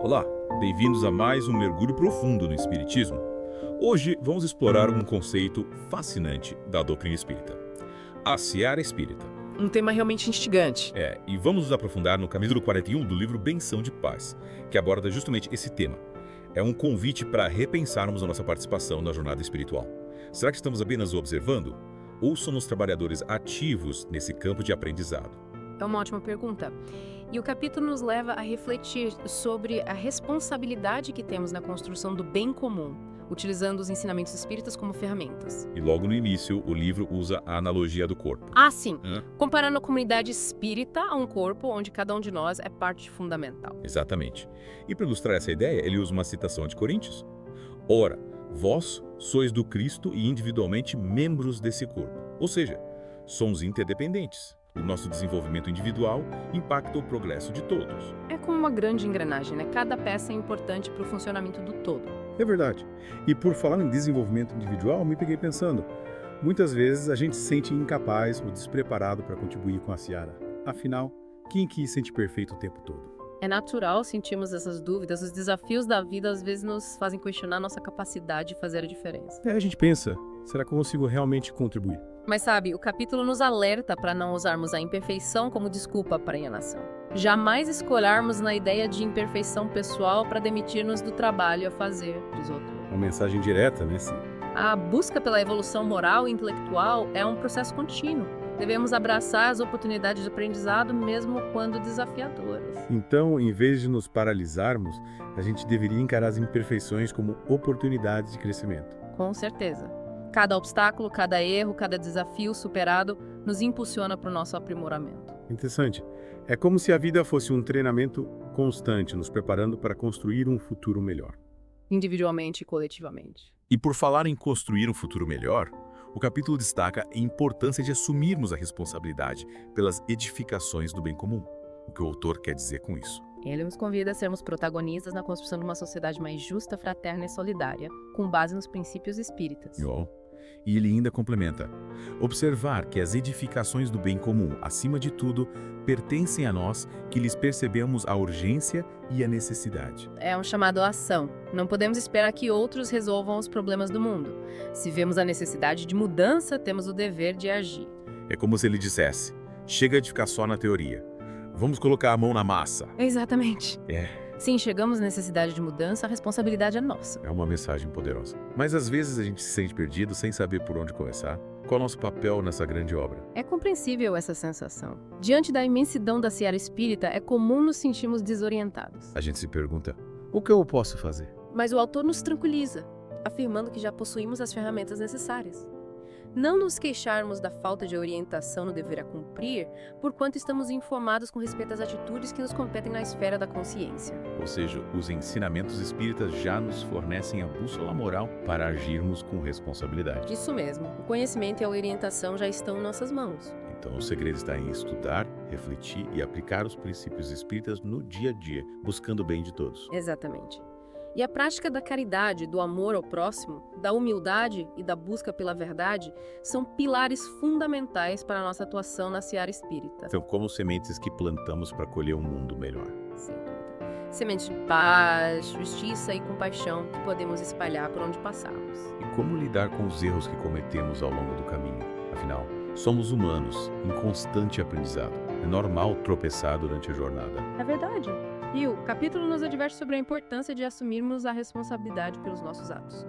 Olá, bem-vindos a mais um mergulho profundo no Espiritismo. Hoje vamos explorar um conceito fascinante da doutrina espírita, a seara espírita. Um tema realmente instigante. E vamos nos aprofundar no capítulo 41 do livro Benção de Paz, que aborda justamente esse tema. É um convite para repensarmos a nossa participação na jornada espiritual. Será que estamos apenas observando? Ou somos trabalhadores ativos nesse campo de aprendizado? É uma ótima pergunta. E o capítulo nos leva a refletir sobre a responsabilidade que temos na construção do bem comum, utilizando os ensinamentos espíritas como ferramentas. E logo no início, o livro usa a analogia do corpo. Ah, sim. Hã? Comparando a comunidade espírita a um corpo onde cada um de nós é parte fundamental. Exatamente. E para ilustrar essa ideia, ele usa uma citação de Coríntios. Ora, vós sois do Cristo e individualmente membros desse corpo. Ou seja, somos interdependentes. O nosso desenvolvimento individual impacta o progresso de todos. É como uma grande engrenagem, né? Cada peça é importante para o funcionamento do todo. É verdade. E por falar em desenvolvimento individual, me peguei pensando. Muitas vezes a gente se sente incapaz ou despreparado para contribuir com a seara. Afinal, quem que se sente perfeito o tempo todo? É natural sentirmos essas dúvidas. Os desafios da vida às vezes nos fazem questionar nossa capacidade de fazer a diferença. A gente pensa, será que eu consigo realmente contribuir? Mas sabe, o capítulo nos alerta para não usarmos a imperfeição como desculpa para a alienação. Jamais escolhermos na ideia de imperfeição pessoal para demitir-nos do trabalho a fazer, diz outro. Uma mensagem direta, né? Sim. A busca pela evolução moral e intelectual é um processo contínuo. Devemos abraçar as oportunidades de aprendizado mesmo quando desafiadoras. Então, em vez de nos paralisarmos, a gente deveria encarar as imperfeições como oportunidades de crescimento. Com certeza. Cada obstáculo, cada erro, cada desafio superado nos impulsiona para o nosso aprimoramento. Interessante. É como se a vida fosse um treinamento constante, nos preparando para construir um futuro melhor. Individualmente e coletivamente. E por falar em construir um futuro melhor, o capítulo destaca a importância de assumirmos a responsabilidade pelas edificações do bem comum. O que o autor quer dizer com isso? Ele nos convida a sermos protagonistas na construção de uma sociedade mais justa, fraterna e solidária, com base nos princípios espíritas. E ele ainda complementa: observar que as edificações do bem comum, acima de tudo, pertencem a nós, que lhes percebemos a urgência e a necessidade. É um chamado à ação. Não podemos esperar que outros resolvam os problemas do mundo. Se vemos a necessidade de mudança, temos o dever de agir. É como se ele dissesse: chega de ficar só na teoria. Vamos colocar a mão na massa. Exatamente. Se enxergamos a necessidade de mudança, a responsabilidade é nossa. É uma mensagem poderosa. Mas às vezes a gente se sente perdido sem saber por onde começar. Qual é o nosso papel nessa grande obra? É compreensível essa sensação. Diante da imensidão da seara espírita, é comum nos sentirmos desorientados. A gente se pergunta: O que eu posso fazer? Mas o autor nos tranquiliza, afirmando que já possuímos as ferramentas necessárias. Não nos queixarmos da falta de orientação no dever a cumprir, porquanto estamos informados com respeito às atitudes que nos competem na esfera da consciência. Ou seja, os ensinamentos espíritas já nos fornecem a bússola moral para agirmos com responsabilidade. Isso mesmo, o conhecimento e a orientação já estão em nossas mãos. Então o segredo está em estudar, refletir e aplicar os princípios espíritas no dia a dia, buscando o bem de todos. Exatamente. E a prática da caridade, do amor ao próximo, da humildade e da busca pela verdade são pilares fundamentais para a nossa atuação na seara espírita. Então, como sementes que plantamos para colher um mundo melhor. Sem dúvida. Sementes de paz, justiça e compaixão que podemos espalhar por onde passarmos. E como lidar com os erros que cometemos ao longo do caminho? Afinal, somos humanos, em constante aprendizado. É normal tropeçar durante a jornada. É verdade. E o capítulo nos adverte sobre a importância de assumirmos a responsabilidade pelos nossos atos.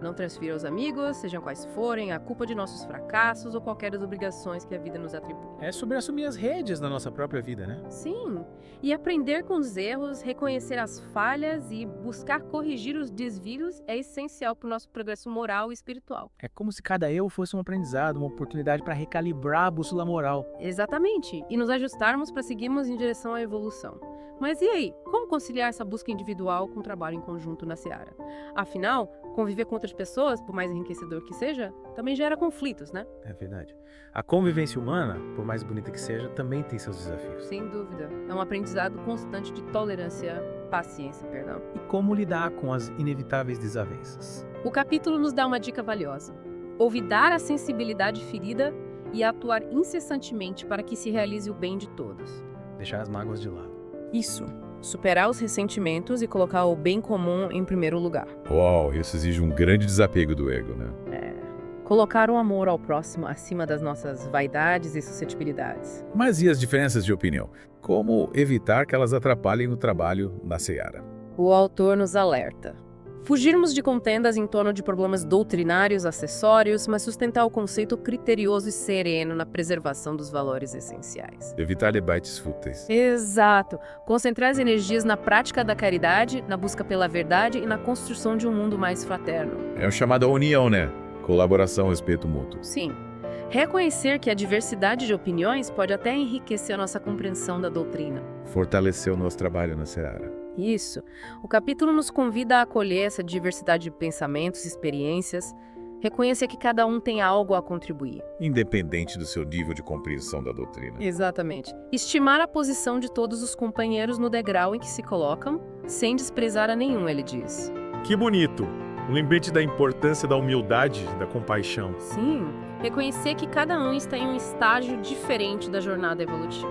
Não transfira aos amigos, sejam quais forem, a culpa de nossos fracassos ou qualquer das obrigações que a vida nos atribui. É sobre assumir as rédeas da nossa própria vida, né? Sim, e aprender com os erros, reconhecer as falhas e buscar corrigir os desvios é essencial para o nosso progresso moral e espiritual. É como se cada erro fosse um aprendizado, uma oportunidade para recalibrar a bússola moral. Exatamente, e nos ajustarmos para seguirmos em direção à evolução. Mas e aí, como conciliar essa busca individual com o trabalho em conjunto na seara? Afinal, conviver com outras pessoas, por mais enriquecedor que seja, também gera conflitos, né? É verdade. A convivência humana, por mais bonita que seja, também tem seus desafios. Sem dúvida. É um aprendizado constante de tolerância, paciência, perdão. E como lidar com as inevitáveis desavenças? O capítulo nos dá uma dica valiosa. Olvidar a sensibilidade ferida e atuar incessantemente para que se realize o bem de todos. Deixar as mágoas de lado. Isso. superar os ressentimentos e colocar o bem comum em primeiro lugar. Uau, isso exige um grande desapego do ego, né? Colocar o amor ao próximo acima das nossas vaidades e suscetibilidades. Mas e as diferenças de opinião? Como evitar que elas atrapalhem o trabalho na seara? O autor nos alerta. Fugirmos de contendas em torno de problemas doutrinários, acessórios, mas sustentar o conceito criterioso e sereno na preservação dos valores essenciais. Evitar debates fúteis. Exato. Concentrar as energias na prática da caridade, na busca pela verdade e na construção de um mundo mais fraterno. É o chamado união, né? Colaboração, respeito mútuo. Sim. Reconhecer que a diversidade de opiniões pode até enriquecer a nossa compreensão da doutrina. Fortalecer o nosso trabalho na seara. Isso. O capítulo nos convida a acolher essa diversidade de pensamentos e experiências, reconhecer que cada um tem algo a contribuir. Independente do seu nível de compreensão da doutrina. Exatamente. Estimar a posição de todos os companheiros no degrau em que se colocam, sem desprezar a nenhum, ele diz. Que bonito! Um lembrete da importância da humildade, da compaixão. Sim, reconhecer que cada um está em um estágio diferente da jornada evolutiva.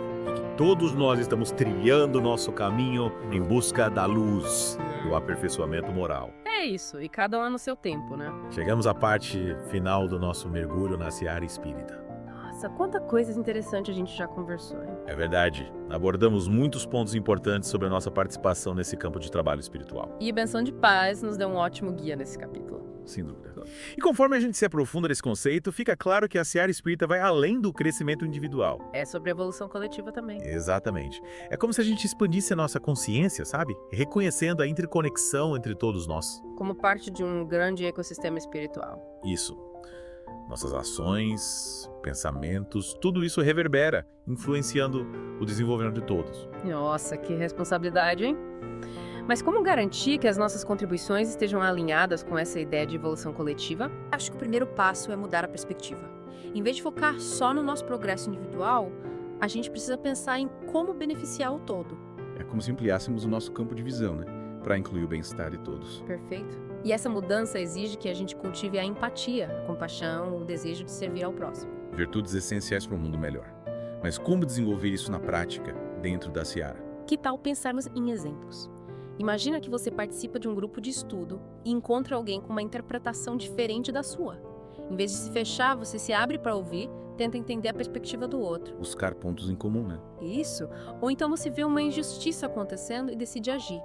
Todos nós estamos trilhando nosso caminho em busca da luz, do aperfeiçoamento moral. É isso, e cada um no seu tempo, né? Chegamos à parte final do nosso mergulho na seara espírita. Nossa, quanta coisa interessante a gente já conversou, hein? É verdade, abordamos muitos pontos importantes sobre a nossa participação nesse campo de trabalho espiritual. E a Benção de Paz nos deu um ótimo guia nesse capítulo. Sem dúvida. E conforme a gente se aprofunda nesse conceito, fica claro que a seara espírita vai além do crescimento individual. É sobre a evolução coletiva também. Exatamente. É como se a gente expandisse a nossa consciência, sabe? Reconhecendo a interconexão entre todos nós. Como parte de um grande ecossistema espiritual. Isso. Nossas ações, pensamentos, tudo isso reverbera, influenciando o desenvolvimento de todos. Nossa, que responsabilidade, hein? Mas como garantir que as nossas contribuições estejam alinhadas com essa ideia de evolução coletiva? Acho que o primeiro passo é mudar a perspectiva. Em vez de focar só no nosso progresso individual, a gente precisa pensar em como beneficiar o todo. É como se ampliássemos o nosso campo de visão, né? Para incluir o bem-estar de todos. Perfeito. E essa mudança exige que a gente cultive a empatia, a compaixão, o desejo de servir ao próximo. Virtudes essenciais para um mundo melhor. Mas como desenvolver isso na prática, dentro da seara? Que tal pensarmos em exemplos? Imagina que você participa de um grupo de estudo e encontra alguém com uma interpretação diferente da sua. Em vez de se fechar, você se abre para ouvir, tenta entender a perspectiva do outro. Buscar pontos em comum, né? Isso. Ou então você vê uma injustiça acontecendo e decide agir.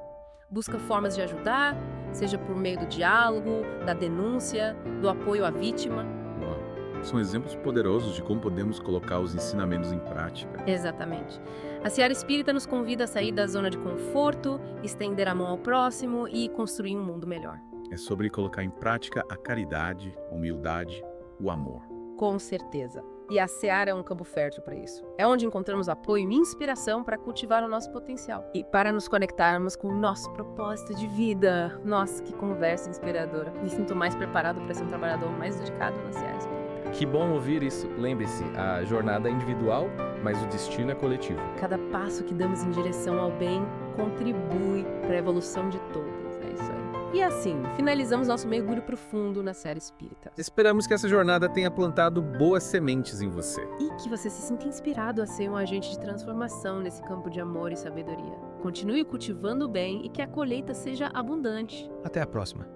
Busca formas de ajudar, seja por meio do diálogo, da denúncia, do apoio à vítima. Uau. São exemplos poderosos de como podemos colocar os ensinamentos em prática. Exatamente. A seara espírita nos convida a sair da zona de conforto, estender a mão ao próximo e construir um mundo melhor. É sobre colocar em prática a caridade, a humildade, o amor. Com certeza. E a seara é um campo fértil para isso. É onde encontramos apoio e inspiração para cultivar o nosso potencial. E para nos conectarmos com o nosso propósito de vida. Nossa, que conversa inspiradora. Me sinto mais preparado para ser um trabalhador mais dedicado na seara espírita. Que bom ouvir isso. Lembre-se, a jornada é individual, mas o destino é coletivo. Cada passo que damos em direção ao bem contribui para a evolução de todos. É isso aí. E assim, finalizamos nosso mergulho profundo na seara espírita. Esperamos que essa jornada tenha plantado boas sementes em você. E que você se sinta inspirado a ser um agente de transformação nesse campo de amor e sabedoria. Continue cultivando o bem e que a colheita seja abundante. Até a próxima.